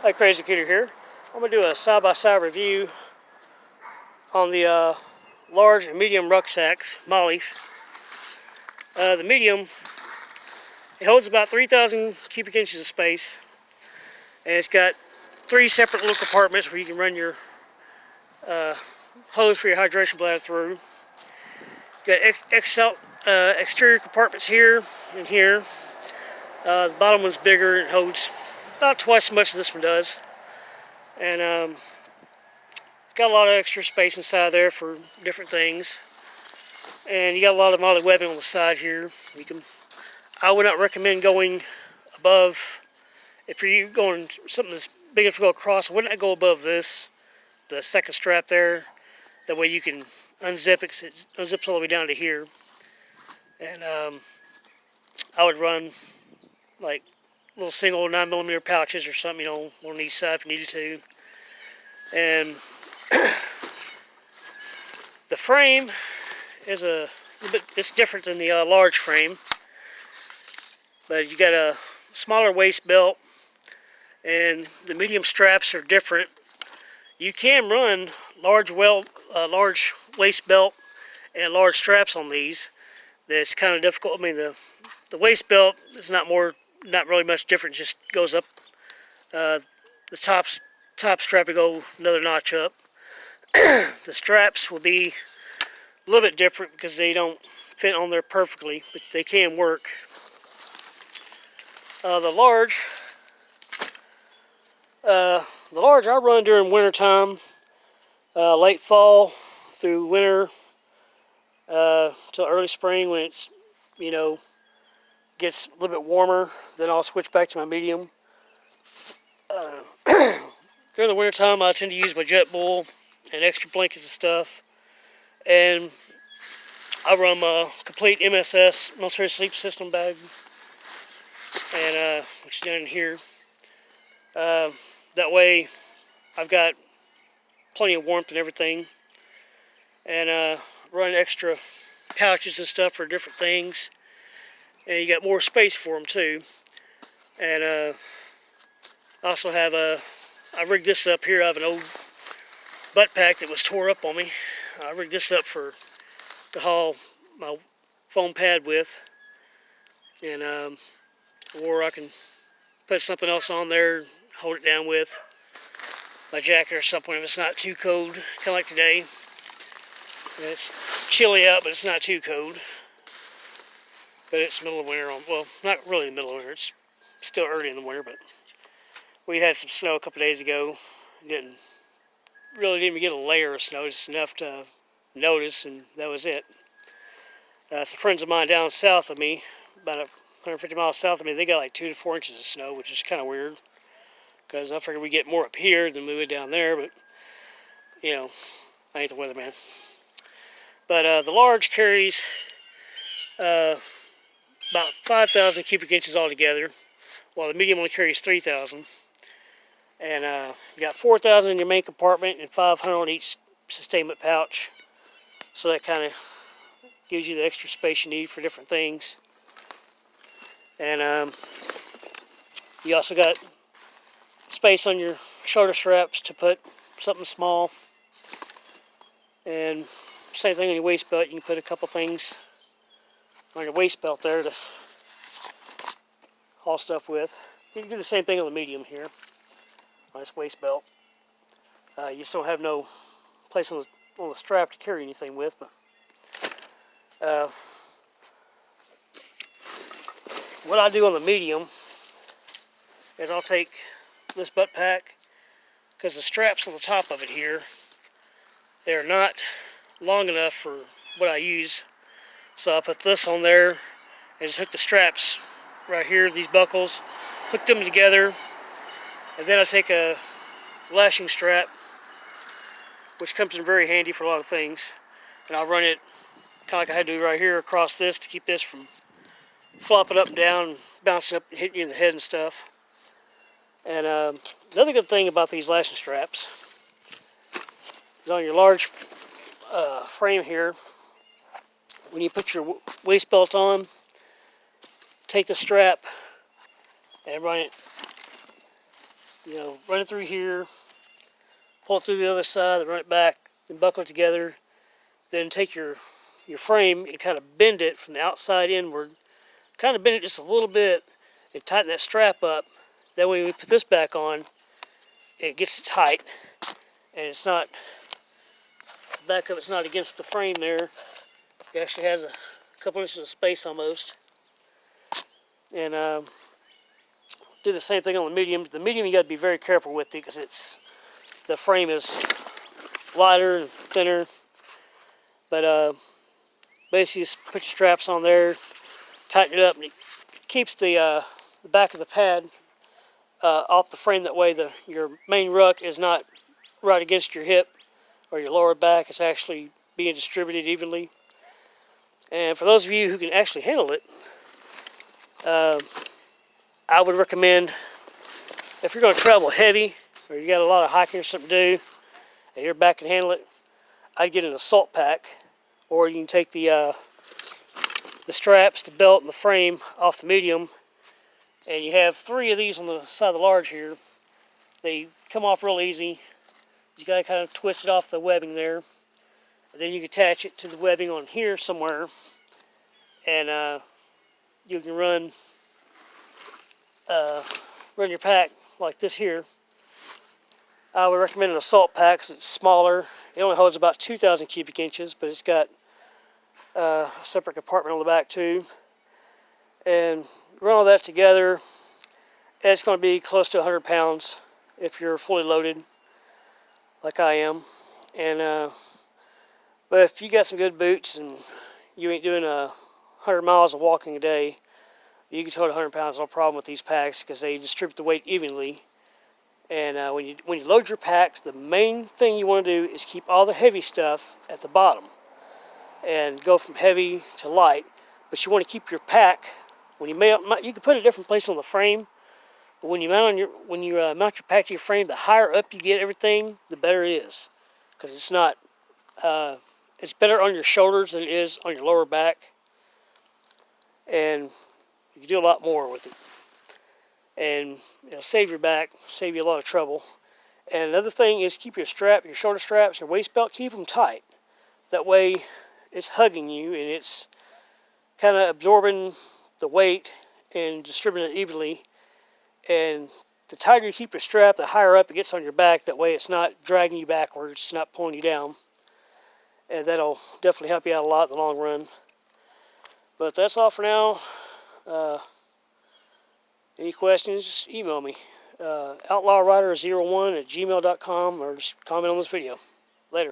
Hi, Crazy Cuter here. I'm going to do a side-by-side review on the large and medium rucksacks, Molle's. The medium, it holds about 3,000 cubic inches of space, and it's got 3 separate little compartments where you can run your hose for your hydration bladder through. Got exterior compartments here and here. The bottom one's bigger and holds about twice as much as this one does. And it's got a lot of extra space inside there for different things. And you got a lot of modded webbing on the side here. I would not recommend going above, if you're going something that's big enough to go across, I would not go above this, the second strap there. That way you can unzip it, 'cause it unzips all the way down to here. And I would run like little single 9mm pouches or something, one on each side if you needed to. And the frame is it's different than the large frame, but you got a smaller waist belt, and the medium straps are different. You can run large waist belt and large straps on these. That's kind of difficult. I mean, the waist belt is not really much different. It just goes up. The top strap will go another notch up. The straps will be a little bit different because they don't fit on there perfectly, but they can work. The large I run during winter time, late fall through winter till early spring when it's gets a little bit warmer. Then I'll switch back to my medium. During the winter time, I tend to use my JetBull and extra blankets and stuff, and I run my complete MSS military sleep system bag, and which is down in here. That way, I've got plenty of warmth and everything, and run extra pouches and stuff for different things, and you got more space for them too. And I also have I rigged this up here. I have an old butt pack that was tore up on me. I rigged this up to haul my foam pad with, and or I can put something else on there, hold it down with my jacket or something if it's not too cold, kind of like today. And it's chilly out, but it's not too cold. But it's middle of winter. Well, not really the middle of winter. It's still early in the winter, but we had some snow a couple days ago. Didn't even get a layer of snow, just enough to notice, and that was it. Some friends of mine down south of me, about 150 miles south of me, they got like 2 to 4 inches of snow, which is kind of weird, because I figured we get more up here than we would down there, but I ain't the weatherman. But the large carries about 5,000 cubic inches altogether, while the medium only carries 3,000. And you got 4,000 in your main compartment and 500 on each sustainment pouch. So that kind of gives you the extra space you need for different things. And you also got space on your shoulder straps to put something small. And same thing on your waist belt. You can put a couple things on your waist belt there to haul stuff with. You can do the same thing on the medium here, on this waist belt. You just don't have no place on the strap to carry anything with. But what I do on the medium is I'll take this butt pack, because the straps on the top of it here, they're not long enough for what I use. So I put this on there and just hook the straps right here, these buckles, hook them together, and then I take a lashing strap, which comes in very handy for a lot of things, and I'll run it kind of like I had to do right here across this to keep this from flopping up and down and bouncing up and hitting you in the head and stuff. And another good thing about these lashing straps is on your large frame here, when you put your waist belt on, take the strap and run it You know, run it through here, pull it through the other side, then run it back, then buckle it together. Then take your frame and kind of bend it from the outside inward. Kind of bend it just a little bit and tighten that strap up. That way when we put this back on, it gets tight and it's not, the back of it's not against the frame there. It actually has a couple inches of space almost. And do the same thing on the medium. The medium you got to be very careful with it because the frame is lighter and thinner. But basically just put your straps on there, tighten it up, and it keeps the back of the pad off the frame. That way your main ruck is not right against your hip or your lower back. It's actually being distributed evenly. And for those of you who can actually handle it, I would recommend, if you're going to travel heavy or you got a lot of hiking or something to do and your back can handle it, I'd get an assault pack, or you can take the straps, the belt, and the frame off the medium, and you have 3 of these on the side of the large here. They come off real easy. You got to kind of twist it off the webbing there, and then you can attach it to the webbing on here somewhere, and you can run your pack like this here. I would recommend an assault pack because it's smaller. It only holds about 2,000 cubic inches, but it's got a separate compartment on the back too. And run all that together, and it's going to be close to 100 pounds if you're fully loaded, like I am. And but if you got some good boots and you ain't doing 100 miles of walking a day, you can tote 100 pounds, no problem with these packs because they distribute the weight evenly. And when you load your packs, the main thing you want to do is keep all the heavy stuff at the bottom and go from heavy to light. But you want to keep your pack, you can put it in different places on the frame, but when you mount your pack to your frame, the higher up you get everything, the better it is, because it's better on your shoulders than it is on your lower back, and you can do a lot more with it. And it'll save your back, save you a lot of trouble. And another thing is keep your shoulder straps, your waist belt, keep them tight. That way it's hugging you and it's kind of absorbing the weight and distributing it evenly. And the tighter you keep your strap, the higher up it gets on your back. That way it's not dragging you backwards, it's not pulling you down. And that'll definitely help you out a lot in the long run. But that's all for now. Any questions, just email me. outlawrider01@gmail.com, or just comment on this video. Later.